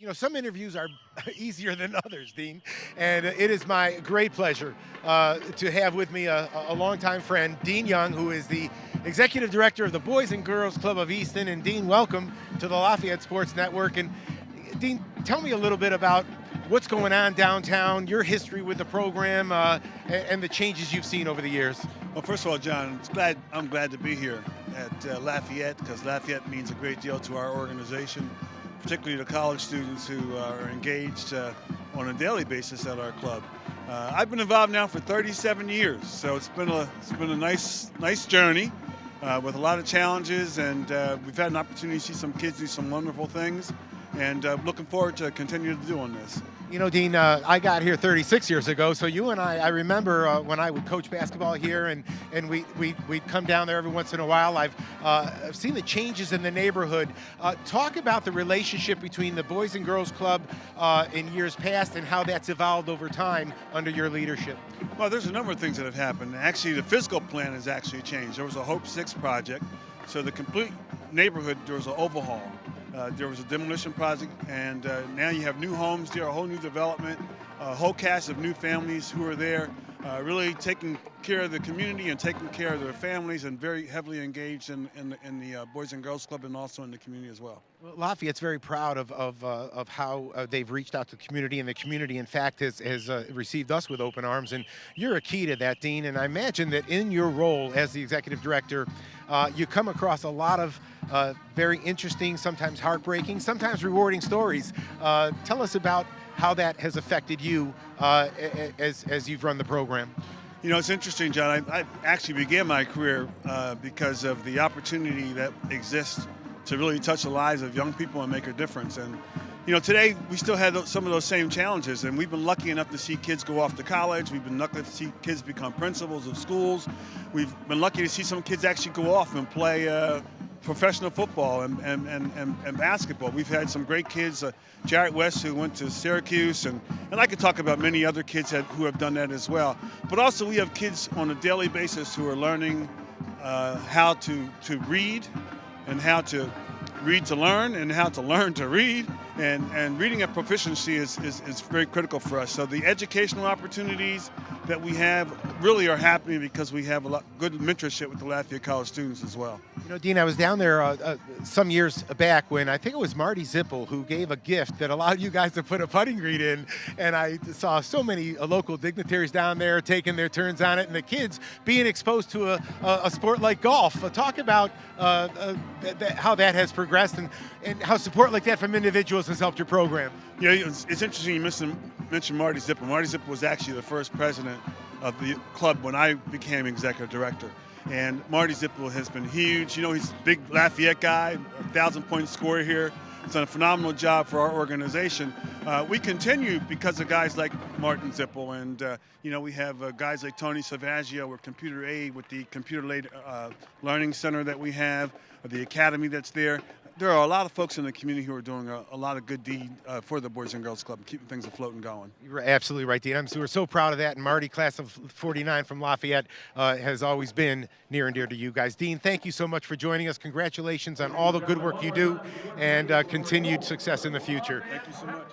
You know, some interviews are easier than others, Dean, and it is my great pleasure to have with me a longtime friend, Dean Young, who is the executive director of the Boys and Girls Club of Easton. And Dean, welcome to the Lafayette Sports Network. And Dean, tell me a little bit about what's going on downtown, your history with the program, and the changes you've seen over the years. Well, first of all, John, I'm glad to be here at Lafayette, because Lafayette means a great deal to our organization, particularly the college students who are engaged on a daily basis at our club. I've been involved now for 37 years, so it's been a nice journey with a lot of challenges, and we've had an opportunity to see some kids do some wonderful things, and looking forward to continue to doing this. You know, Dean, I got here 36 years ago, so you and I remember when I would coach basketball here, and we'd come down there every once in a while. I've seen the changes in the neighborhood. Talk about the relationship between the Boys and Girls Club in years past and how that's evolved over time under your leadership. Well, there's a number of things that have happened. Actually, the physical plan has actually changed. There was a Hope 6 project, so the complete neighborhood, there was an overhaul. There was a demolition project, and now you have new homes there, a whole new development, a whole cast of new families who are there, really taking care of the community and taking care of their families, and very heavily engaged in the Boys and Girls Club and also in the community as well. Well, Lafayette's very proud of how they've reached out to the community, and the community, in fact, has received us with open arms. And you're a key to that, Dean. And I imagine that in your role as the executive director, you come across a lot of very interesting, sometimes heartbreaking, sometimes rewarding stories. Tell us about how that has affected you as you've run the program. You know, it's interesting, John. I actually began my career because of the opportunity that exists to really touch the lives of young people and make a difference. And, you know, today we still have some of those same challenges, and we've been lucky enough to see kids go off to college. We've been lucky to see kids become principals of schools. We've been lucky to see some kids actually go off and play professional football and basketball. We've had some great kids, Jarrett West, who went to Syracuse, and I could talk about many other kids who have done that as well. But also we have kids on a daily basis who are learning how to read, and how to read to learn, and how to learn to read. And reading at proficiency is very critical for us. So the educational opportunities that we have really are happening because we have a lot good mentorship with the Lafayette College students as well. You know, Dean, I was down there some years back when I think it was Marty Zippel who gave a gift that allowed you guys to put a putting green in, and I saw so many local dignitaries down there taking their turns on it, and the kids being exposed to a sport like golf. Talk about how that has progressed, and how support like that from individuals has helped your program. Yeah, it's interesting you mentioned Marty Zippel. Marty Zippel was actually the first president of the club when I became executive director. And Marty Zippel has been huge. You know, he's a big Lafayette guy, 1,000-point scorer here. He's done a phenomenal job for our organization. We continue because of guys like Martin Zippel, and you know, we have guys like Tony Savaggio with Computer Aid, with the Computer Aid Learning Center that we have, the academy that's there. There are a lot of folks in the community who are doing a lot of good deed for the Boys and Girls Club, keeping things afloat and going. You're absolutely right, Dean. We're so proud of that. And Marty, class of 49 from Lafayette, has always been near and dear to you guys. Dean, thank you so much for joining us. Congratulations on all the good work you do, and continued success in the future. Thank you so much.